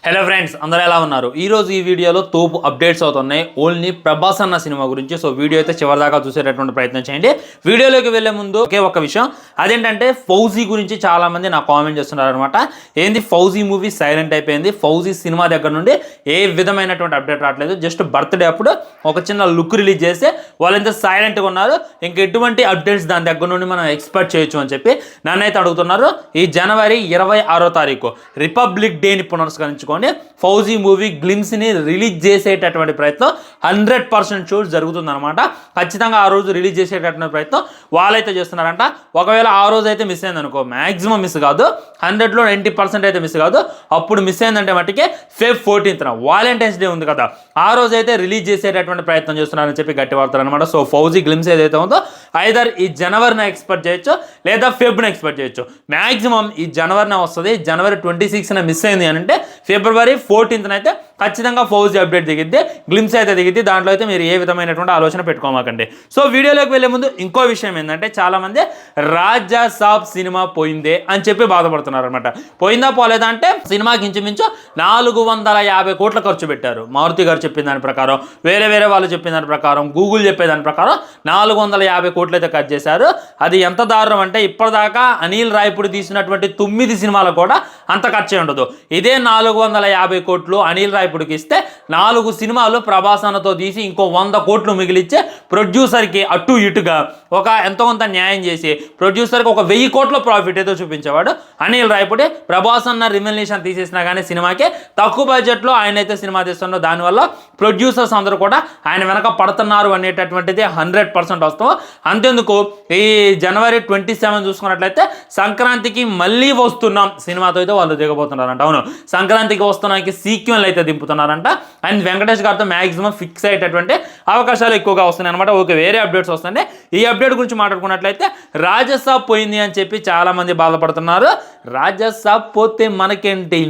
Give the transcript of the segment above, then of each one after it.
Hello friends, అందరూ ఎలా ఉన్నారు? ఈరోజు ఈ వీడియోలో తోపు అప్డేట్స్ అవుతున్నాయి ఓన్లీ ప్రభాస్ అన్న సినిమా గురించి. సో వీడియో అయితే చివరిదాకా చూసేటటువంటి ప్రయత్నం చేయండి. వీడియోలోకి వెళ్ళే ముందు ఒకే ఒక విషయం, అదేంటంటే ఫౌజీ గురించి చాలా మంది నాకు కామెంట్ చేస్తున్నారు అనమాట. ఏంది ఫౌజీ మూవీ సైలెంట్ అయిపోయింది, ఫౌజీ సినిమా దగ్గర నుండి ఏ విధమైనటువంటి అప్డేట్ రావట్లేదు. జస్ట్ బర్త్డే అప్పుడు ఒక చిన్న లుక్ రిలీజ్ చేస్తే వాళ్ళు ఎంత సైలెంట్గా ఉన్నారు, ఇంక ఎటువంటి అప్డేట్స్ దాని దగ్గర నుండి మనం ఎక్స్పెక్ట్ చేయొచ్చు అని చెప్పి నన్నైతే అడుగుతున్నారు. ఈ జనవరి 26వ తారీఖు రిపబ్లిక్ డేని పునస్కరించుకొని ఫౌజీ మూవీ గ్లిమ్స్ ని రిలీజ్ చేసేటటువంటి ప్రయత్నం 100% షూట్ జరుగుతుందన్నమాట. ఖచ్చితంగా ఆ రోజు రిలీజ్ చేసేటటువంటి ప్రయత్నం వాళ్ళైతే చేస్తున్నారంట. ఒకవేళ ఆ రోజు అయితే మిస్ అయింది అనుకో, మాక్సిమం మిస్ కాదు, 100లో 90% అయితే మిస్ కాదు. అప్పుడు మిస్ అయిందంటే మట్టికి Feb 14th వాలంటైన్స్ డే ఉంది కదా, ఆ రోజు అయితే రిలీజ్ చేసేటటువంటి ప్రయత్నం చేస్తున్నారని చెప్పి గట్టి వాడతారు అనమాట. సో ఫౌజీ గ్లిమ్స్ ఏదైతే ఉందో ఐదర్ ఈ జనవరిని ఎక్స్పెక్ట్ చేయొచ్చు లేదా ఫెబ్ని ఎక్స్పెక్ట్ చేయొచ్చు. మాక్సిమం ఈ జనవరినే వస్తుంది. జనవరి 26న మిస్ అయింది అని అంటే ఫిబ్రవరి 14th అయితే ఖచ్చితంగా ఫౌజీ అప్డేట్ దిగిద్ది, గ్లిమ్స్ అయితే దిగిద్ది. దాంట్లో అయితే మీరు ఏ విధమైనటువంటి ఆలోచన పెట్టుకోమాకండి. సో వీడియోలోకి వెళ్ళే ముందు ఇంకో విషయం ఏంటంటే, చాలా మంది రాజా సాబ్ సినిమా పోయిందే అని చెప్పి బాధపడుతున్నారు అనమాట. పోయిందా పోలేదా అంటే, సినిమాకి ఇంచుమించు 450 కోట్ల ఖర్చు పెట్టారు. మారుతి గారు చెప్పిన దాని ప్రకారం, వేరే వాళ్ళు చెప్పిన దాని ప్రకారం, గూగుల్ చెప్పే దాని ప్రకారం 450 కోట్లు అయితే ఖర్చు చేశారు. అది ఎంత దారుణం అంటే, ఇప్పటిదాకా అనిల్ రాయపూడి తీసినటువంటి 9 సినిమాలకు కూడా అంత ఖర్చే ఉండదు. ఇదే 450 కోట్లు అనిల్ రాయపూడికి ఇస్తే 4 సినిమాలు ప్రభాస్ అన్నతో తీసి ఇంకో 100 కోట్లు మిగిలిచ్చే ప్రొడ్యూసర్కి అటు ఇటుగా ఒక ఎంతో కొంత న్యాయం చేసి ప్రొడ్యూసర్కి ఒక 1000 కోట్ల ప్రాఫిట్ ఏదో చూపించేవాడు అనిల్ రాయపూడి. ప్రభాస్ అన్న రిమ్యునరేషన్ తీసేసినా కానీ సినిమాకి తక్కువ బడ్జెట్లో ఆయన అయితే సినిమా తీస్తున్నారు. దానివల్ల ప్రొడ్యూసర్స్ అందరూ కూడా ఆయన వెనక పడుతున్నారు అనేటటువంటిది 100% వస్తాం. అంతేందుకు ఈ జనవరి 27 చూసుకున్నట్లయితే సంక్రాంతికి మళ్ళీ వస్తున్నాం సినిమాతో అయితే వాళ్ళు దిగబోతున్నారంట. అవును, సంక్రాంతికి వస్తున్నానికి సీక్వెల్ అయితే దింపుతున్నారంట. అండ్ వెంకటేష్ గారితో మ్యాక్సిమం ఫిక్స్ అయ్యేటటువంటి అవకాశాలు ఎక్కువగా వస్తున్నాయి అనమాట. ఓకే, వేరే అప్డేట్స్ వస్తున్నాయి. ఈ అప్డేట్ గురించి మాట్లాడుకున్నట్లయితే, రాజసాబ్ పోయింది అని చెప్పి చాలా మంది బాధపడుతున్నారు. రాజసాబ్ పోతే మనకేంటి,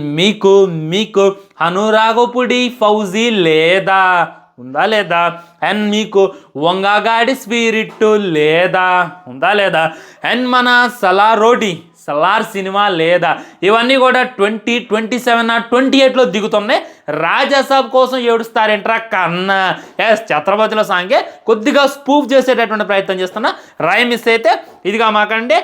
మీకు అనురాగపుడి ఫౌజీ లేదా, ఉందా లేదా? అండ్ మీకు వంగగాడి స్పిరిట్ లేదా, ఉందా లేదా? అండ్ మన సలార్ సినిమా లేదా? ఇవన్నీ కూడా 2027 28లో దిగుతున్నాయి. రాజాసాబ్ కోసం ఏడుస్తారేంట్రా కన్నా. ఛత్రపతిలో సాంగే కొద్దిగా స్పూఫ్ చేసేటటువంటి ప్రయత్నం చేస్తున్నా. రాయ్ మిస్ అయితే ఇదిగా మాకండి,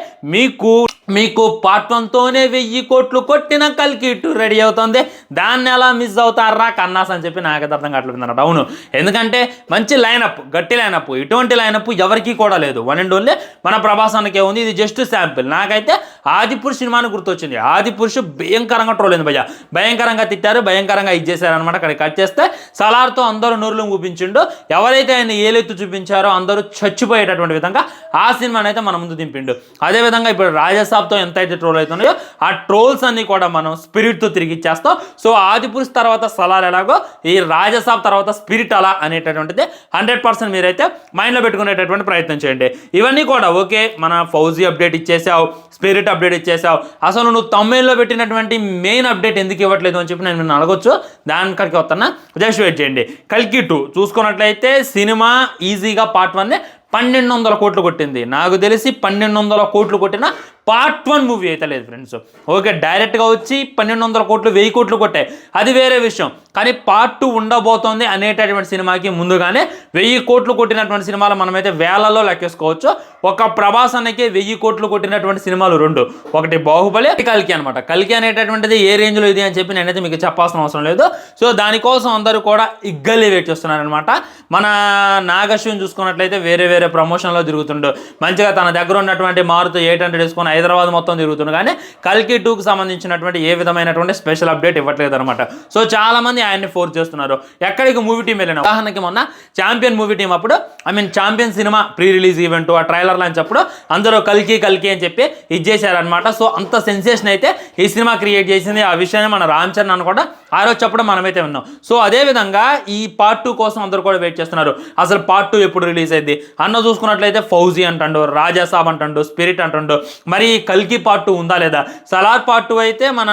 మీకు పార్ట్ 1తోనే 1000 కోట్లు కొట్టిన కల్కి 2 రెడీ అవుతుంది, దాన్ని ఎలా మిస్ అవుతారా కన్నాస్ అని చెప్పి నాకైతే అర్థం కావట్లేదు అన్నమాట. అవును, ఎందుకంటే మంచి లైనప్, గట్టి లైనప్, ఇటువంటి లైనప్ ఎవరికి కూడా లేదు. వన్ అండ్ ఓన్లీ మన ప్రభాస్ అన్నకే ఉంది. ఇది జస్ట్ శాంపిల్. నాకైతే ఆదిపురుష్ సినిమాని గుర్తొచ్చింది. ఆదిపురుష్ భయంకరంగా ట్రోల్ అయింది భయ్య, భయంకరంగా తిట్టారు, భయంకరంగా ఇచ్చేసారనమాట. అక్కడ కట్ చేస్తే సలార్తో అందరూ నూరులు చూపించిండు. ఎవరైతే ఆయన ఏలెత్తు చూపించారో అందరూ చచ్చిపోయేటటువంటి విధంగా ఆ సినిమాని అయితే మన ముందు దింపిండు. అదేవిధంగా ఇప్పుడు రాజసాబ్తో ఎంత అయితే ట్రోల్ అవుతున్నాయో ఆ ట్రోల్స్ అన్ని కూడా మనం స్పిరిట్తో తిరిగి ఇచ్చేస్తాం. సో ఆదిపురుష్ తర్వాత సలార్ ఎలాగో, ఈ రాజసాబ్ తర్వాత స్పిరిట్ అలా అనేటటువంటిది 100% మీరైతే మైండ్లో పెట్టుకునేటటువంటి ప్రయత్నం చేయండి. ఇవన్నీ కూడా ఓకే. మన ఫౌజీ అప్డేట్ ఇచ్చేసావు, స్పిరిట్ అప్డేట్ ఇచ్చేసావు, అసలు నువ్వు తమిళ్లో పెట్టినటువంటి మెయిన్ అప్డేట్ ఎందుకు ఇవ్వట్లేదు అని చెప్పి నేను అడగొచ్చు. దానికడికి వస్తున్నా, జస్ట్ వెయిట్ చేయండి. కల్కి 2 చూసుకున్నట్లయితే సినిమా ఈజీగా పార్ట్ 1 1200 కోట్లు కొట్టింది. నాకు తెలిసి 1200 కోట్లు కొట్టిన పార్ట్ 1 మూవీ అయితే లేదు ఫ్రెండ్స్. ఓకే, డైరెక్ట్గా వచ్చి 1200 కోట్లు 1000 కోట్లు కొట్టాయి, అది వేరే విషయం. కానీ పార్ట్ 2 ఉండబోతోంది అనేటటువంటి సినిమాకి ముందుగానే 1000 కోట్లు కొట్టినటువంటి సినిమాలు మనమైతే వేలల్లో లెక్కేసుకోవచ్చు. ఒక ప్రభాస్ అన్నకి 1000 కోట్లు కొట్టినటువంటి సినిమాలు 2, ఒకటి బాహుబలి, కల్కి అనమాట. కల్కి అనేటటువంటిది ఏ రేంజ్లో ఇది అని చెప్పి నేనైతే మీకు చెప్పాల్సిన అవసరం లేదు. సో దానికోసం అందరూ కూడా ఇగ్గల్లి వెయిట్ చేస్తున్నారనమాట. మన నాగశ్విన్ చూసుకున్నట్లయితే వేరే ప్రమోషన్లో తిరుగుతుండు, మంచిగా తన దగ్గర ఉన్నటువంటి మారుతి 800 వేసుకొని హైదరాబాద్ మొత్తం తిరుగుతుండు. కానీ కల్కి 2కి సంబంధించినటువంటి ఏ విధమైనటువంటి స్పెషల్ అప్డేట్ ఇవ్వట్లేదు అనమాట. సో చాలా మంది ఆయన్ని ఫోర్స్ చేస్తున్నారు. ఎక్కడికి మూవీ టీం వెళ్ళిన, ఉదాహరణకి మొన్న ఛాంపియన్ మూవీ టీం అప్పుడు, champion cinema pre release event, ఆ ట్రైలర్ లాంచ్ అప్పుడు అందరూ కల్కి అని చెప్పి ఇచ్చేసారనమాట. సో అంత సెన్సేషన్ అయితే ఈ సినిమా క్రియేట్ చేసింది. ఆ విషయాన్ని మన రామ్ చరణ్ అన్న కూడా ఆ రోజు చెప్పడం మనమైతే విన్నాం. సో అదేవిధంగా ఈ పార్ట్ 2 కోసం అందరూ కూడా వెయిట్ చేస్తున్నారు. అసలు పార్ట్ 2 ఎప్పుడు రిలీజ్ అయింది అన్న చూసుకున్నట్లయితే ఫౌజీ అంటాడు, రాజాసాబ్ అంటాడు, స్పిరిట్ అంటాడు. మరి కల్కి పార్ట్ 2 ఉందా లేదా? సలార్ పార్ట్ 2 అయితే మన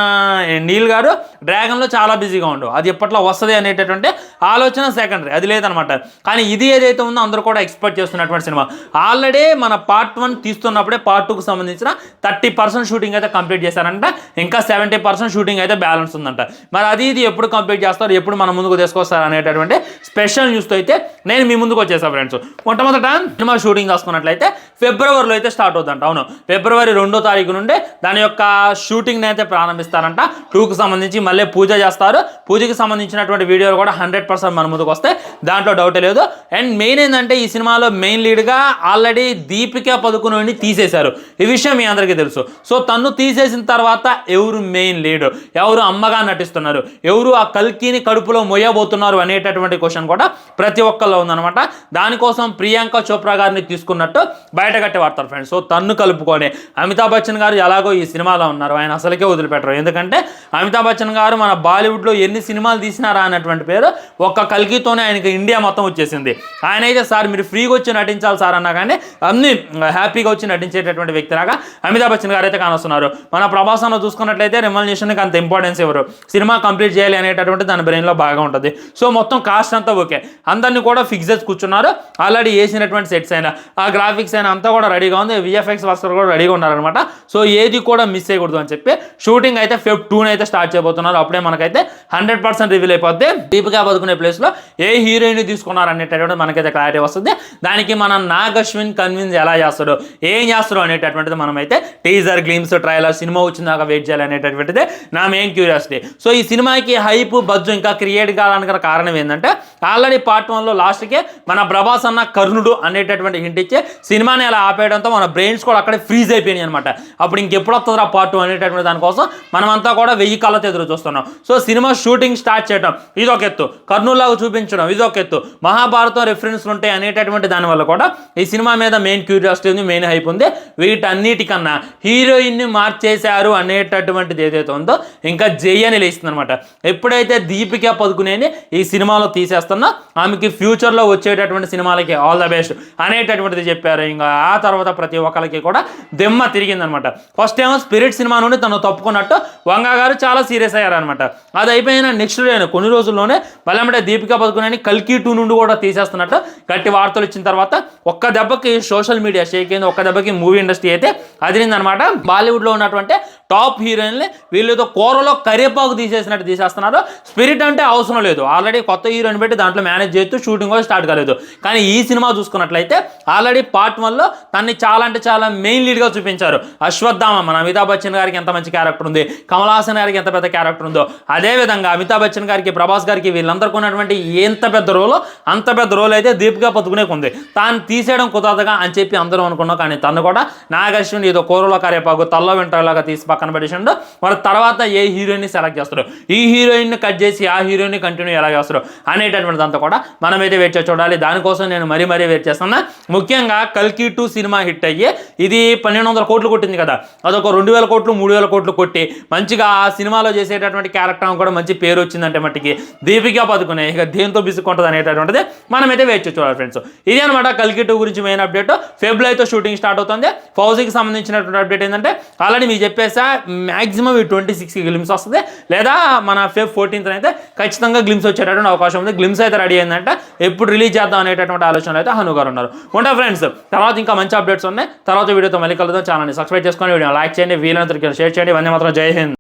నీల్ గారు డ్రాగన్లో చాలా బిజీగా ఉండు, అది ఇప్పట్లో వస్తుంది అనేటటువంటి ఆలోచన సెకండరీ, అది లేదనమాట. కానీ ఇది ఏదైతే ఉందో అందరూ కూడా ఎక్స్పెక్ట్ చేస్తున్నటువంటి సినిమా. ఆల్రెడీ మన పార్ట్ 1 తీస్తున్నప్పుడే పార్ట్ 2కు సంబంధించిన 30% షూటింగ్ అయితే కంప్లీట్ చేశారంట. ఇంకా 70% షూటింగ్ అయితే బ్యాలెన్స్ ఉందంట. మరి అది ఇది ఎప్పుడు కంప్లీట్ చేస్తారు, ఎప్పుడు మన ముందుకు తీసుకొస్తారు అనేటటువంటి స్పెషల్ న్యూస్తో అయితే నేను మీ ముందుకు వచ్చేసాను ఫ్రెండ్స్. మొట్టమొదట సినిమా షూటింగ్ చేసుకున్నట్లయితే ఫిబ్రవరిలో అయితే స్టార్ట్ అవుతుందంట. అవును, ఫిబ్రవరి 2వ తారీఖు నుండి దాని యొక్క షూటింగ్ అయితే ప్రారంభిస్తారంట. 2కు సంబంధించి మళ్ళీ పూజ చేస్తారు. పూజకి సంబంధించినటువంటి వీడియోలు కూడా 100% మన ముందుకు వస్తాయి, దాంట్లో డౌటే లేదు. అండ్ మెయిన్ ఏంటంటే ఈ సినిమాలో మెయిన్ లీడ్గా ఆల్రెడీ దీపికా పదుకునేని తీసేశారు. ఈ విషయం మీ అందరికీ తెలుసు. సో తను తీసేసిన తర్వాత ఎవరు మెయిన్ లీడ్, ఎవరు అమ్మగా నటిస్తున్నారు, ఎవరు ఆ కల్కిని కడుపులో మొయ్యబోతున్నారు అనేటటువంటి క్వశ్చన్ కూడా ప్రతి ఒక్కళ్ళు ఉందన్నమాట. దానికోసం ప్రియాంక చోప్రా గారిని తీసుకున్నట్టు బయట కట్టి వాడతారు ఫ్రెండ్స్. సో తన్ను కలుపుకొని అమితాబ్ బచ్చన్ గారు ఎలాగో ఈ సినిమాలో ఉన్నారు, ఆయన అసలుకే వదిలిపెట్టరు. ఎందుకంటే అమితాబ్ బచ్చన్ గారు మన బాలీవుడ్లో ఎన్ని సినిమాలు తీసినారా అన్నటువంటి పేరు ఒక్క కల్కితోనే ఆయనకి ఇండియా మొత్తం వచ్చేసింది. ఆయన అయితే సార్ మీరు ఫ్రీగా వచ్చి నటించాలి సార్ అన్నా కానీ అన్ని హ్యాపీగా వచ్చి నటించేటటువంటి వ్యక్తిలాగా అమితాబ్ బచ్చన్ గారు అయితే కానొస్తున్నారు. మన ప్రభాస్ అన్న చూసుకున్నట్లయితే రెమ్యునరేషన్కి అంత ఇంపార్టెన్స్ ఎవరు, సినిమా కంప్లీట్ చేయాలి అనేటటువంటి దాని బ్రెయిన్లో బాగా ఉంటుంది. సో మొత్తం కాస్ట్ అంతా ఓకే, అందరినీ కూడా ఫిక్స్ చేసి కూర్చున్నారు. ఆల్రెడీ వేసినటువంటి సెట్స్ అయినా ఆ గ్రాఫిక్స్ అయినా అంతా కూడా రెడీగా ఉంది, విఎఫ్ఎక్స్ వర్కర్ కూడా రెడీగా ఉన్నారనమాట. సో ఏది కూడా మిస్ చేయకూడదు అని చెప్పి షూటింగ్ అయితే Feb 2 అయితే స్టార్ట్ చేయబోతున్నారు. అప్పుడే మనకైతే 100% రివీల్ అయిపోద్ది దీపికా పదుకునే ప్లేస్లో ఏ హీరోయిన్ తీసుకున్నారు అనేటటువంటి మనకైతే క్లారిటీ వస్తుంది. దానికి మన నాగ్ అశ్విన్ కన్విన్స్ ఎలా చేస్తాడు, ఏం చేస్తాడు అనేటటువంటిది మనమైతే టీజర్, గ్లిమ్స్, ట్రైలర్ సినిమా వచ్చిందాక వెయిట్ చేయాలి అనేటటువంటిది నా మెయిన్ క్యూరియాసిటీ. సో ఈ సినిమాకి హైప్ బజ్జు ఇంకా క్రియేట్ కావడానికి కారణం ఏంటంటే ఆల్రెడీ పార్ట్ 1లో లాస్ట్కే మన ప్రభాస్ అన్న కర్ణుడు అనేటటువంటి హింట్ ఇచ్చి సినిమాని అలా ఆపేయడంతో మన బ్రెయిన్స్ కూడా అక్కడే ఫ్రీజ్ అయిపోయినాయి అనమాట. అప్పుడు ఇంకెప్పుడు వస్తుందా పార్ట్ 2 అనేటటువంటి దానికోసం మనమంతా కూడా 1000 కళ్ళతో ఎదురు చూస్తున్నాం. సో సినిమా షూటింగ్ స్టార్ట్ చేయడం ఇదొక ఎత్తు, కర్నూలులాగా చూపించడం ఇదొక ఎత్తు, మహాభారతం రెఫరెన్స్లు ఉంటాయి అనేటటువంటి దానివల్ల కూడా ఈ సినిమా మీద మెయిన్ క్యూరియాసిటీ ఉంది, మెయిన్ హైప్ ఉంది. వీటన్నిటికన్నా హీరోయిన్ని మార్చేశారు అనేటటువంటిది ఏదైతే ఉందో ఇంకా జై అని లేస్తుంది అనమాట. ఎప్పుడైతే దీపికా పదుకునేని ఈ సినిమాలో తీసేస్తున్నా ఆమెకి ఫ్యూచర్లో వచ్చేటటువంటి సినిమాలకి ఆల్ ద బెస్ట్ అనేటటువంటిది చెప్పారు. ఇంకా ఆ తర్వాత ప్రతి ఒక్కరికి కూడా దెమ్మ తిరిగిందనమాట. ఫస్ట్ ఏమో స్పిరిట్ సినిమా నుండి తను తప్పుకున్నట్టు వంగా గారు చాలా సీరియస్ అయ్యారనమాట. అది అయిపోయిన నెక్స్ట్ డే కొన్ని రోజుల్లోనే బలమడే దీపికా పదుకునేని కల్కి 2 నుండి కూడా తీసేస్తున్నట్టు గట్టి వార్తలు ఇచ్చిన తర్వాత ఒక్క దెబ్బకి సోషల్ మీడియా షేక్ అయింది, ఒక్క దెబ్బకి మూవీ ఇండస్ట్రీ అయితే అదిరిందనమాట. బాలీవుడ్లో ఉన్నటువంటి టాప్ హీరోయిన్లు వీళ్ళతో కూరలో కరివేపాకు తీసేసినట్టు తీసేస్తున్నారు. స్పిరిట్ అంటే అవసరం లేదు, ఆల్రెడీ కొత్త హీరోయిన్ పెట్టి దాంట్లో మేనేజ్ చేస్తూ షూటింగ్ కూడా స్టార్ట్ కాలేదు. కానీ ఈ సినిమా చూసుకున్నట్లయితే ఆల్రెడీ పార్ట్ 1లో తన్ని చాలా అంటే చాలా మెయిన్ లీడ్గా చూపించారు. అశ్వత్థామ మన అమితాబ్ బచ్చన్ గారికి ఎంత మంచి క్యారెక్టర్ ఉంది, కమల్ హాసన్ గారికి ఎంత పెద్ద క్యారెక్టర్ ఉందో అదేవిధంగా అమితాబ్ బచ్చన్ గారికి, ప్రభాస్ గారికి వీళ్ళందరికీ ఉన్నటువంటి ఎంత పెద్ద రోలో అంత పెద్ద రోల్ అయితే దీపికా పదుకునేకి ఉంది. తాను తీసేయడం కుదరదుగా అని చెప్పి అందరూ అనుకున్నాం. కానీ తను కూడా నాగ్ అశ్విన్ ఏదో కూరలో కరివేపాకు తల్లో వెంటలాగా తీసి పక్కన పెట్టేసిండు. వాళ్ళ తర్వాత ఏ హీరోయిన్ని సెలెక్ట్ చేస్తారు, ఈ హీరోయిన్ని కట్ చేసి ఆ హీరోయిన్ని కంటిన్యూ ఎలా చేస్తారు అనేటటువంటిది అంతా కూడా మనమైతే వెయిట్ చేసి చూడాలి. దానికోసం నేను మరీ వెయిట్ చేస్తున్నా. ముఖ్యంగా కల్కి 2 సినిమా హిట్ అయ్యి ఇది 1200 కోట్లు కొట్టింది కదా, అదొక 2000 కోట్లు 3000 కోట్లు కొట్టి మంచిగా ఆ సినిమాలో చేసేటటువంటి క్యారెక్టర్ కూడా మంచి పేరు వచ్చిందంటే మట్టికి దీపికా పదుకునే ఇక దేంతో బిసుకుంటుంది అనేటటువంటిది మనమైతే వెయిట్ చేసి చూడాలి ఫ్రెండ్స్. ఇది అనమాట కల్కి 2 గురించి మెయిన్ అప్డేట్. ఫెబ్రవరిలో అయితే షూటింగ్ స్టార్ట్ అవుతుంది. ఫౌజీకి సంబంధించినటువంటి అప్డేట్ ఏంటంటే ఆల్రెడీ మీకు చెప్పేసా మ్యాక్సిమం 26కి గ్లిమ్స్ వస్తుంది, లేదా మన Feb 14th అయితే ఖచ్చితంగా గ్లిమ్స్ వచ్చేటటువంటి అవకాశం ఉంది. గ్లిమ్స్ అయితే రెడీ అయిందంటే ఎప్పుడు రిలీజ్ చేద్దాం అనేటటువంటి ఆలోచనలు అయితే హను గారు ఉన్నారు. ఉంటా ఫ్రెండ్స్, తర్వాత ఇంకా మంచి అప్డేట్స్ ఉన్నాయి. తర్వాత వీడియోతో మళ్ళీ కలుద్దాం. ఛానల్ని సబ్స్క్రైబ్ చేసుకొని వీడియో లైక్ చేయండి, వీలైనంత షేర్ చేయండి. ఇవన్నీ మాత్రం జై హింద్.